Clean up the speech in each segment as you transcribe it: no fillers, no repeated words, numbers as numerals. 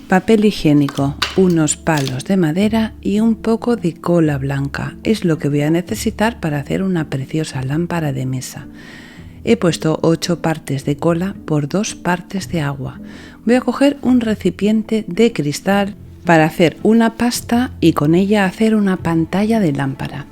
Papel higiénico, unos palos de madera y un poco de cola blanca es lo que voy a necesitar para hacer una preciosa lámpara de mesa. He puesto 8 partes de cola por 2 partes de agua. Voy a coger un recipiente de cristal para hacer una pasta y con ella hacer una pantalla de lámpara.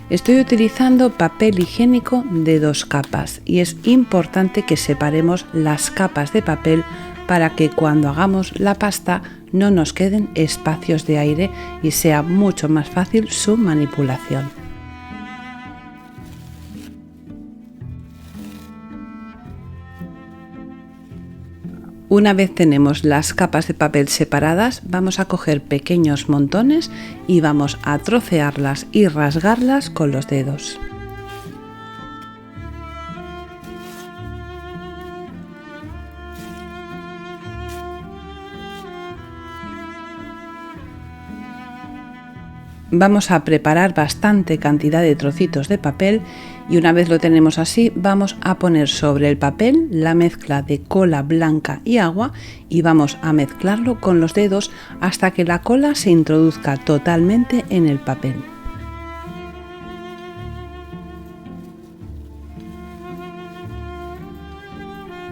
Estoy utilizando papel higiénico de 2 capas y es importante que separemos las capas de papel para que cuando hagamos la pasta no nos queden espacios de aire y sea mucho más fácil su manipulación. Una vez tenemos las capas de papel separadas, vamos a coger pequeños montones y vamos a trocearlas y rasgarlas con los dedos. Vamos a preparar bastante cantidad de trocitos de papel y una vez lo tenemos así, vamos a poner sobre el papel la mezcla de cola blanca y agua y vamos a mezclarlo con los dedos hasta que la cola se introduzca totalmente en el papel.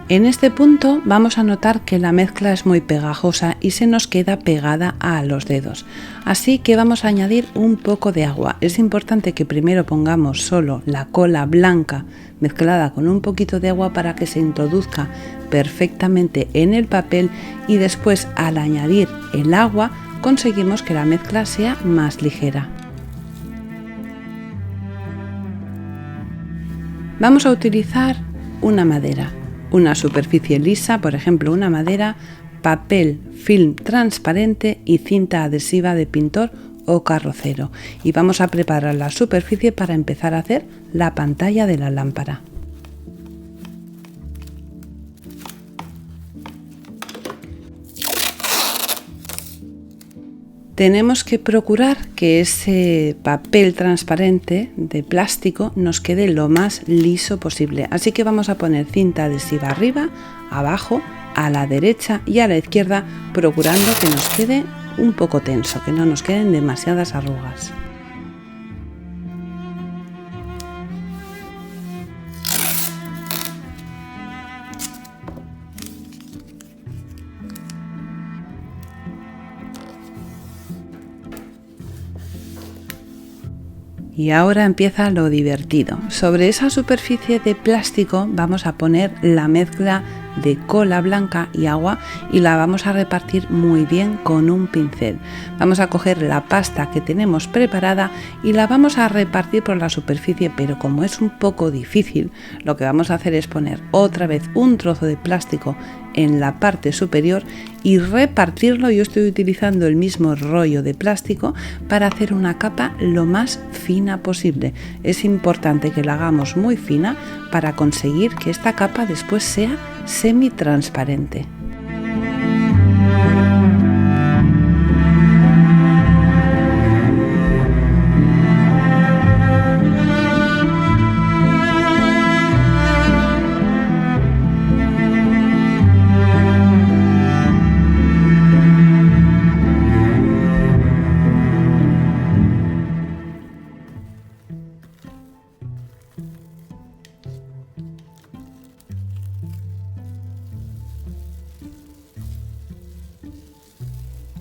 En este punto vamos a notar que la mezcla es muy pegajosa y se nos queda pegada a los dedos, así que vamos a añadir un poco de agua. Es importante que primero pongamos solo la cola blanca mezclada con un poquito de agua para que se introduzca perfectamente en el papel y después al añadir el agua conseguimos que la mezcla sea más ligera. Vamos a utilizar una madera. Una superficie lisa, por ejemplo una madera, papel film transparente y cinta adhesiva de pintor o carrocero. Y vamos a preparar la superficie para empezar a hacer la pantalla de la lámpara. Tenemos que procurar que ese papel transparente de plástico nos quede lo más liso posible. Así que vamos a poner cinta adhesiva arriba, abajo, a la derecha y a la izquierda, procurando que nos quede un poco tenso, que no nos queden demasiadas arrugas. Y ahora empieza lo divertido. Sobre esa superficie de plástico vamos a poner la mezcla de cola blanca y agua y la vamos a repartir muy bien con un pincel. Vamos a coger la pasta que tenemos preparada y la vamos a repartir por la superficie, pero como es un poco difícil, lo que vamos a hacer es poner otra vez un trozo de plástico en la parte superior y repartirlo. Yo estoy utilizando el mismo rollo de plástico para hacer una capa lo más fina posible. Es importante que la hagamos muy fina para conseguir que esta capa después sea semi-transparente.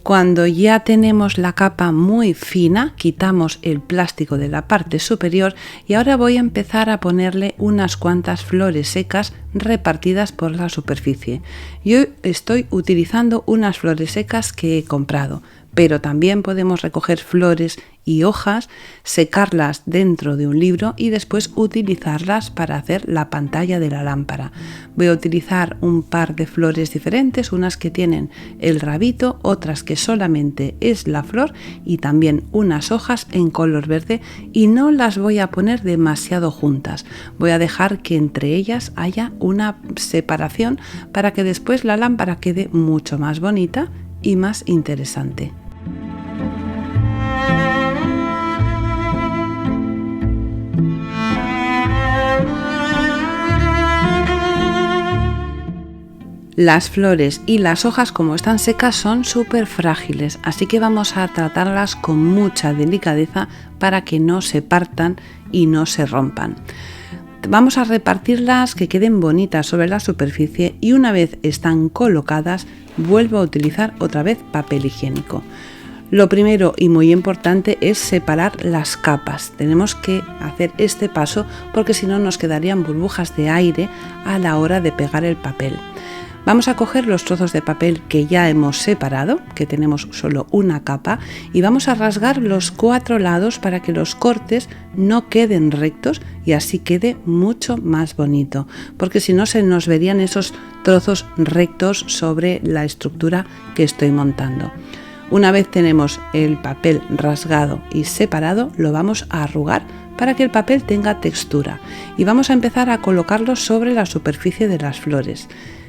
Cuando ya tenemos la capa muy fina, quitamos el plástico de la parte superior y ahora voy a empezar a ponerle unas cuantas flores secas repartidas por la superficie. Yo estoy utilizando unas flores secas que he comprado, pero también podemos recoger flores y hojas, secarlas dentro de un libro y después utilizarlas para hacer la pantalla de la lámpara. Voy a utilizar un par de flores diferentes, unas que tienen el rabito, otras que solamente es la flor y también unas hojas en color verde, y no las voy a poner demasiado juntas. Voy a dejar que entre ellas haya una separación para que después la lámpara quede mucho más bonita y más interesante. Las flores y las hojas, como están secas, son súper frágiles, así que vamos a tratarlas con mucha delicadeza para que no se partan y no se rompan. Vamos a repartirlas que queden bonitas sobre la superficie y una vez están colocadas, vuelvo a utilizar otra vez papel higiénico. Lo primero y muy importante es separar las capas. Tenemos que hacer este paso porque si no nos quedarían burbujas de aire a la hora de pegar el papel. Vamos a coger los trozos de papel que ya hemos separado, que tenemos solo una capa, y vamos a rasgar los 4 lados para que los cortes no queden rectos y así quede mucho más bonito, porque si no se nos verían esos trozos rectos sobre la estructura que estoy montando. Una vez tenemos el papel rasgado y separado, lo vamos a arrugar para que el papel tenga textura y vamos a empezar a colocarlo sobre la superficie de las flores.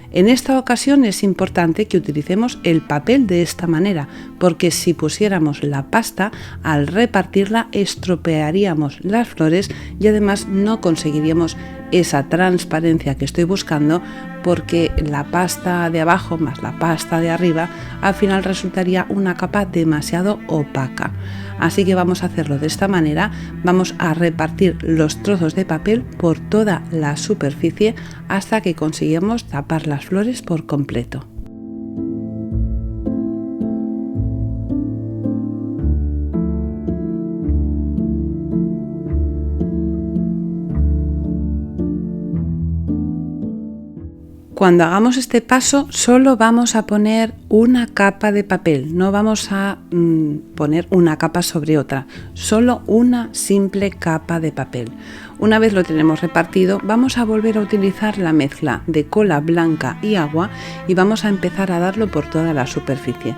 En esta ocasión es importante que utilicemos el papel de esta manera, porque si pusiéramos la pasta, al repartirla estropearíamos las flores y además no conseguiríamos esa transparencia que estoy buscando, porque la pasta de abajo más la pasta de arriba al final resultaría una capa demasiado opaca. Así que vamos a hacerlo de esta manera, vamos a repartir los trozos de papel por toda la superficie hasta que consigamos tapar las flores por completo. Cuando hagamos este paso solo vamos a poner una capa de papel, no vamos a poner una capa sobre otra, solo una simple capa de papel. Una vez lo tenemos repartido, vamos a volver a utilizar la mezcla de cola blanca y agua y vamos a empezar a darlo por toda la superficie.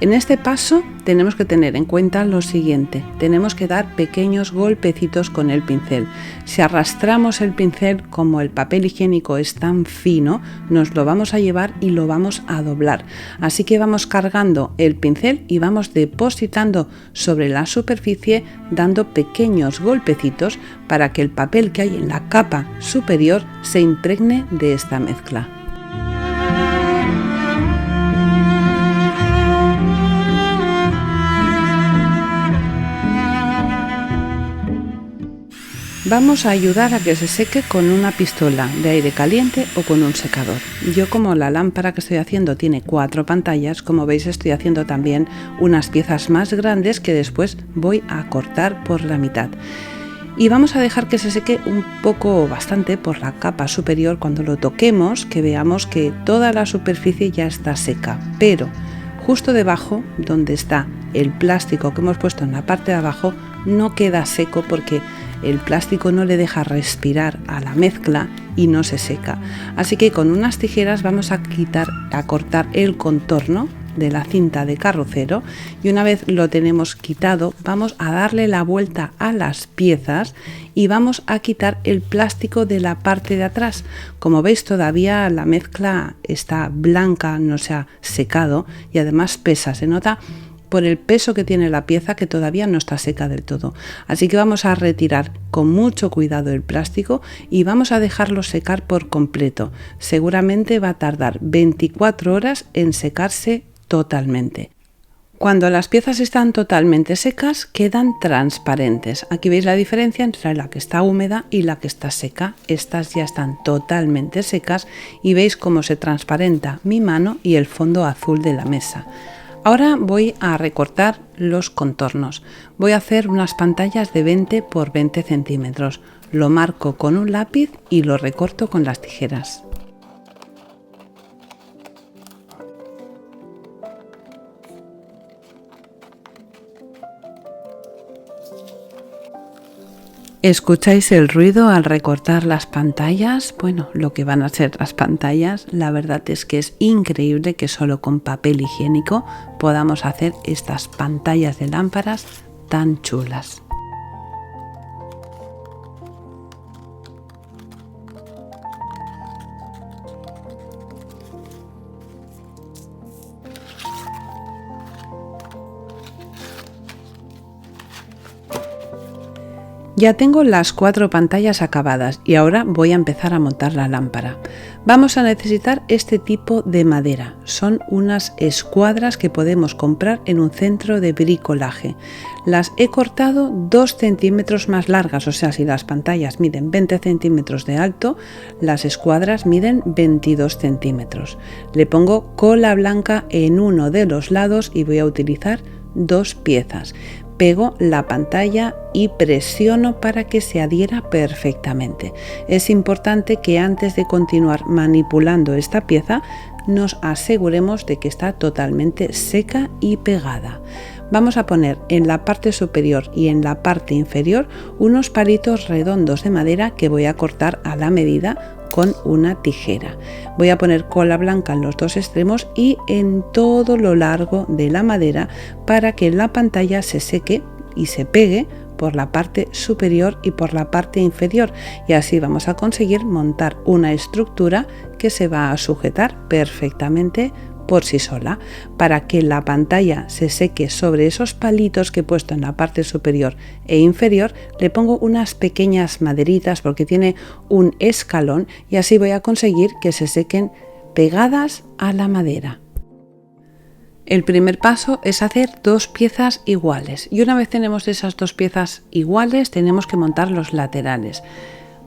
En este paso tenemos que tener en cuenta lo siguiente, tenemos que dar pequeños golpecitos con el pincel. Si arrastramos el pincel, como el papel higiénico es tan fino, nos lo vamos a llevar y lo vamos a doblar. Así que vamos cargando el pincel y vamos depositando sobre la superficie dando pequeños golpecitos para que el papel que hay en la capa superior se impregne de esta mezcla. Vamos a ayudar a que se seque con una pistola de aire caliente o con un secador. Yo, como la lámpara que estoy haciendo tiene 4 pantallas, como veis estoy haciendo también unas piezas más grandes que después voy a cortar por la mitad. Y vamos a dejar que se seque un poco, bastante, por la capa superior. Cuando lo toquemos, que veamos que toda la superficie ya está seca, pero justo debajo, donde está el plástico que hemos puesto en la parte de abajo, no queda seco porque el plástico no le deja respirar a la mezcla y no se seca. Así que con unas tijeras vamos a cortar el contorno de la cinta de carrocero y una vez lo tenemos quitado vamos a darle la vuelta a las piezas y vamos a quitar el plástico de la parte de atrás. Como veis, todavía la mezcla está blanca, no se ha secado y además pesa, se nota por el peso que tiene la pieza que todavía no está seca del todo. Así que vamos a retirar con mucho cuidado el plástico y vamos a dejarlo secar por completo. Seguramente va a tardar 24 horas en secarse totalmente. Cuando las piezas están totalmente secas quedan transparentes. Aquí veis la diferencia entre la que está húmeda y la que está seca. Estas ya están totalmente secas y veis cómo se transparenta mi mano y el fondo azul de la mesa. Ahora voy a recortar los contornos. Voy a hacer unas pantallas de 20 por 20 centímetros. Lo marco con un lápiz y lo recorto con las tijeras. ¿Escucháis el ruido al recortar las pantallas? Bueno, lo que van a ser las pantallas, la verdad es que es increíble que solo con papel higiénico podamos hacer estas pantallas de lámparas tan chulas. Ya tengo las 4 pantallas acabadas y ahora voy a empezar a montar la lámpara. Vamos a necesitar este tipo de madera. Son unas escuadras que podemos comprar en un centro de bricolaje. Las he cortado 2 centímetros más largas, o sea, si las pantallas miden 20 centímetros de alto, las escuadras miden 22 centímetros. Le pongo cola blanca en uno de los lados y voy a utilizar 2 piezas. Pego la pantalla y presiono para que se adhiera perfectamente. Es importante que antes de continuar manipulando esta pieza nos aseguremos de que está totalmente seca y pegada. Vamos a poner en la parte superior y en la parte inferior unos palitos redondos de madera que voy a cortar a la medida con una tijera. Voy a poner cola blanca en los 2 extremos y en todo lo largo de la madera para que la pantalla se seque y se pegue por la parte superior y por la parte inferior, y así vamos a conseguir montar una estructura que se va a sujetar perfectamente por sí sola. Para que la pantalla se seque sobre esos palitos que he puesto en la parte superior e inferior, le pongo unas pequeñas maderitas porque tiene un escalón y así voy a conseguir que se sequen pegadas a la madera. El primer paso es hacer 2 piezas iguales y una vez tenemos esas 2 piezas iguales tenemos que montar los laterales.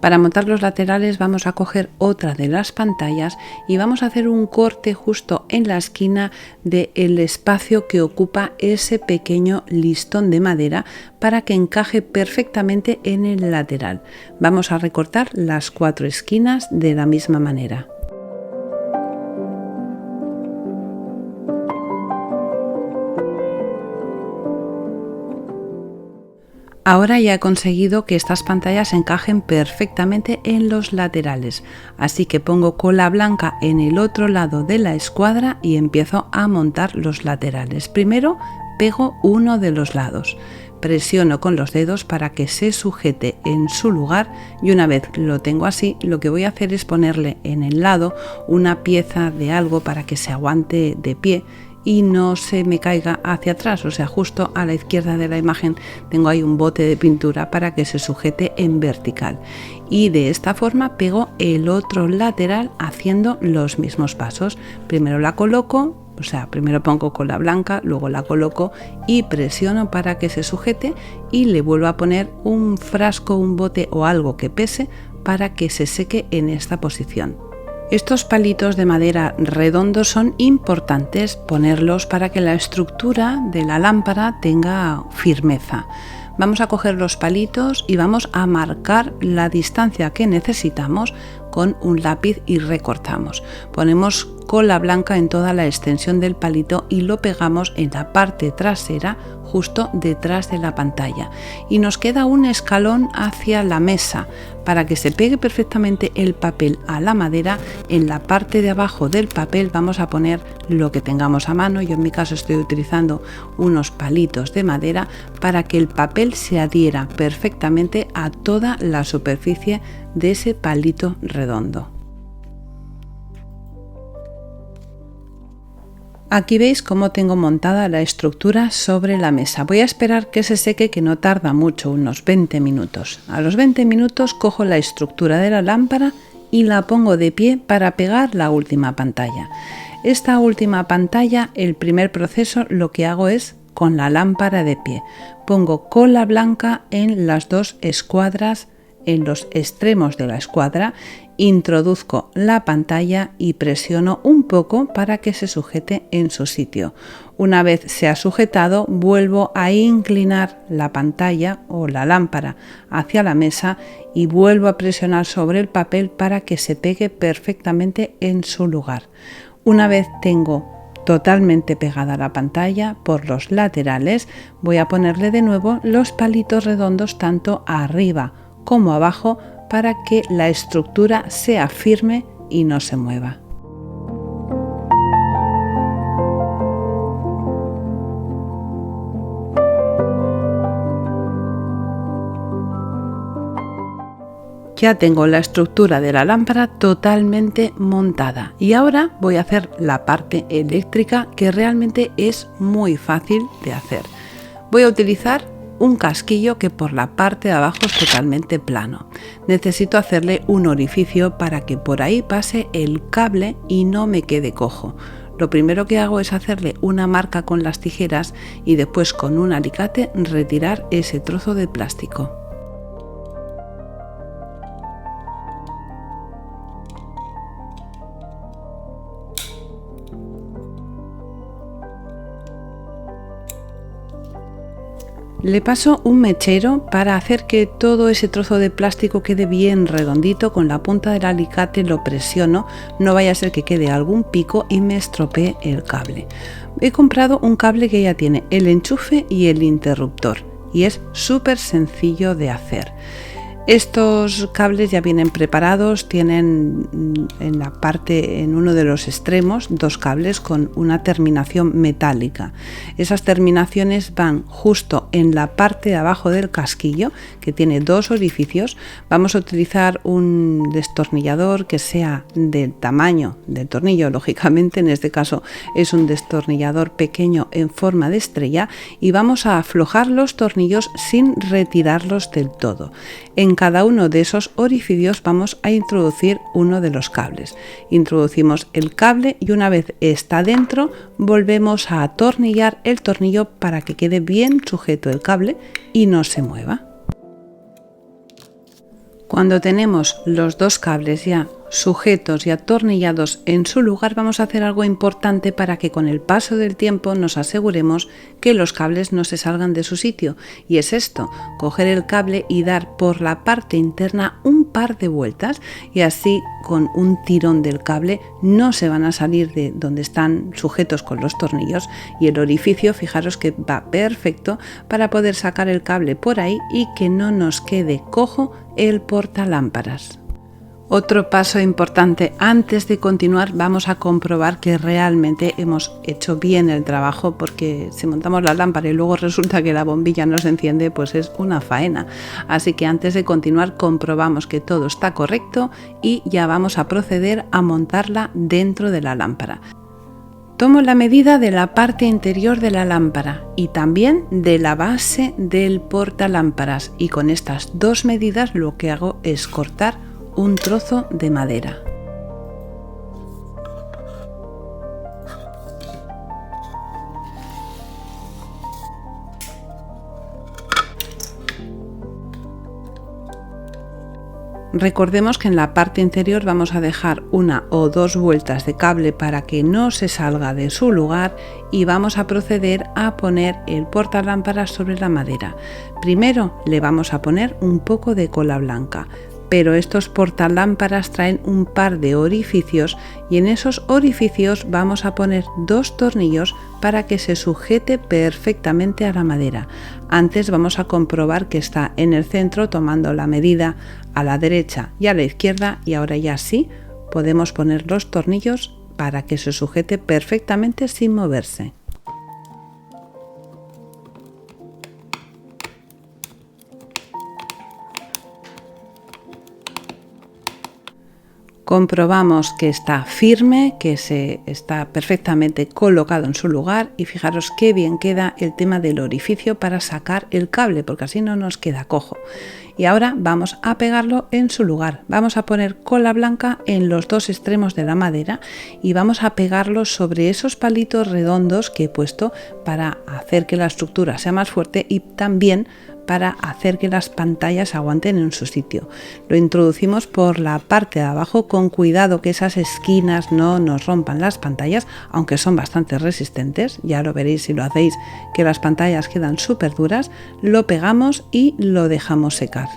Para montar los laterales vamos a coger otra de las pantallas y vamos a hacer un corte justo en la esquina del espacio que ocupa ese pequeño listón de madera para que encaje perfectamente en el lateral. Vamos a recortar las 4 esquinas de la misma manera. Ahora ya he conseguido que estas pantallas encajen perfectamente en los laterales, así que pongo cola blanca en el otro lado de la escuadra y empiezo a montar los laterales. Primero pego uno de los lados, presiono con los dedos para que se sujete en su lugar y una vez lo tengo así, lo que voy a hacer es ponerle en el lado una pieza de algo para que se aguante de pie y no se me caiga hacia atrás, o sea, justo a la izquierda de la imagen tengo ahí un bote de pintura para que se sujete en vertical y de esta forma pego el otro lateral haciendo los mismos pasos. Primero la coloco, o sea, primero pongo cola blanca, luego la coloco y presiono para que se sujete y le vuelvo a poner un frasco, un bote o algo que pese para que se seque en esta posición. Estos palitos de madera redondos son importantes ponerlos para que la estructura de la lámpara tenga firmeza. Vamos a coger los palitos y vamos a marcar la distancia que necesitamos con un lápiz y recortamos. Ponemos cola blanca en toda la extensión del palito y lo pegamos en la parte trasera justo detrás de la pantalla y nos queda un escalón hacia la mesa para que se pegue perfectamente el papel a la madera. En la parte de abajo del papel vamos a poner lo que tengamos a mano. Yo en mi caso estoy utilizando unos palitos de madera para que el papel se adhiera perfectamente a toda la superficie de ese palito redondo. Aquí veis cómo tengo montada la estructura sobre la mesa. Voy a esperar que se seque, que no tarda mucho, unos 20 minutos. A los 20 minutos cojo la estructura de la lámpara y la pongo de pie para pegar la última pantalla. Esta última pantalla, el primer proceso, lo que hago es con la lámpara de pie. Pongo cola blanca en las 2 escuadras, en los extremos de la escuadra, introduzco la pantalla y presiono un poco para que se sujete en su sitio. Una vez se ha sujetado, vuelvo a inclinar la pantalla o la lámpara hacia la mesa y vuelvo a presionar sobre el papel para que se pegue perfectamente en su lugar. Una vez tengo totalmente pegada la pantalla por los laterales, voy a ponerle de nuevo los palitos redondos tanto arriba como abajo para que la estructura sea firme y no se mueva. Ya tengo la estructura de la lámpara totalmente montada y ahora voy a hacer la parte eléctrica, que realmente es muy fácil de hacer. Voy a utilizar un casquillo que por la parte de abajo es totalmente plano. Necesito hacerle un orificio para que por ahí pase el cable y no me quede cojo. Lo primero que hago es hacerle una marca con las tijeras y después con un alicate retirar ese trozo de plástico. Le paso un mechero para hacer que todo ese trozo de plástico quede bien redondito. Con la punta del alicate lo presiono, no vaya a ser que quede algún pico y me estropee el cable. He comprado un cable que ya tiene el enchufe y el interruptor y es súper sencillo de hacer. Estos cables ya vienen preparados, tienen en uno de los extremos, dos cables con una terminación metálica. Esas terminaciones van justo en la parte de abajo del casquillo, que tiene dos orificios. Vamos a utilizar un destornillador que sea del tamaño del tornillo, lógicamente en este caso es un destornillador pequeño en forma de estrella, y vamos a aflojar los tornillos sin retirarlos del todo. En cada uno de esos orificios vamos a introducir uno de los cables. Introducimos el cable y una vez está dentro volvemos a atornillar el tornillo para que quede bien sujeto el cable y no se mueva. Cuando tenemos los dos cables ya sujetos y atornillados en su lugar, vamos a hacer algo importante para que con el paso del tiempo nos aseguremos que los cables no se salgan de su sitio, y es esto: coger el cable y dar por la parte interna un par de vueltas, y así con un tirón del cable no se van a salir de donde están sujetos con los tornillos, y el orificio, fijaros que va perfecto para poder sacar el cable por ahí y que no nos quede cojo el portalámparas. Otro paso importante: antes de continuar vamos a comprobar que realmente hemos hecho bien el trabajo, porque si montamos la lámpara y luego resulta que la bombilla no se enciende, pues es una faena. Así que antes de continuar comprobamos que todo está correcto y ya vamos a proceder a montarla dentro de la lámpara. Tomo la medida de la parte interior de la lámpara y también de la base del portalámparas, y con estas dos medidas lo que hago es cortar un trozo de madera. Recordemos que en la parte interior vamos a dejar una o dos vueltas de cable para que no se salga de su lugar, y vamos a proceder a poner el portalámparas sobre la madera. Primero le vamos a poner un poco de cola blanca, pero estos portalámparas traen un par de orificios y en esos orificios vamos a poner dos tornillos para que se sujete perfectamente a la madera. Antes vamos a comprobar que está en el centro, tomando la medida a la derecha y a la izquierda, y ahora ya sí podemos poner los tornillos para que se sujete perfectamente sin moverse. Comprobamos que está firme, que está perfectamente colocado en su lugar, y fijaros qué bien queda el tema del orificio para sacar el cable, porque así no nos queda cojo. Y ahora vamos a pegarlo en su lugar. Vamos a poner cola blanca en los dos extremos de la madera y vamos a pegarlo sobre esos palitos redondos que he puesto para hacer que la estructura sea más fuerte y también para hacer que las pantallas aguanten en su sitio. Lo introducimos por la parte de abajo con cuidado que esas esquinas no nos rompan las pantallas, aunque son bastante resistentes, ya lo veréis si lo hacéis, que las pantallas quedan súper duras. Lo pegamos y lo dejamos secar.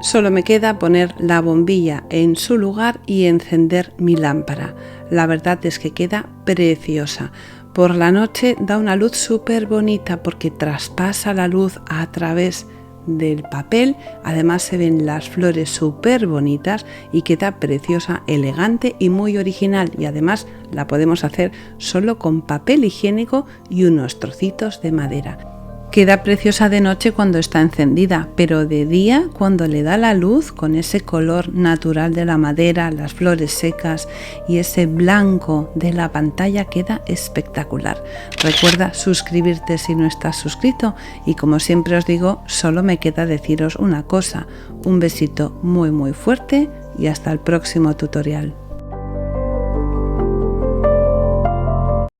Solo me queda poner la bombilla en su lugar y encender mi lámpara. La verdad es que queda preciosa. Por la noche da una luz súper bonita porque traspasa la luz a través del papel. Además se ven las flores súper bonitas y queda preciosa, elegante y muy original. Y además la podemos hacer solo con papel higiénico y unos trocitos de madera. Queda preciosa de noche cuando está encendida, pero de día, cuando le da la luz, con ese color natural de la madera, las flores secas y ese blanco de la pantalla, queda espectacular. Recuerda suscribirte si no estás suscrito y, como siempre os digo, solo me queda deciros una cosa: un besito muy fuerte y hasta el próximo tutorial.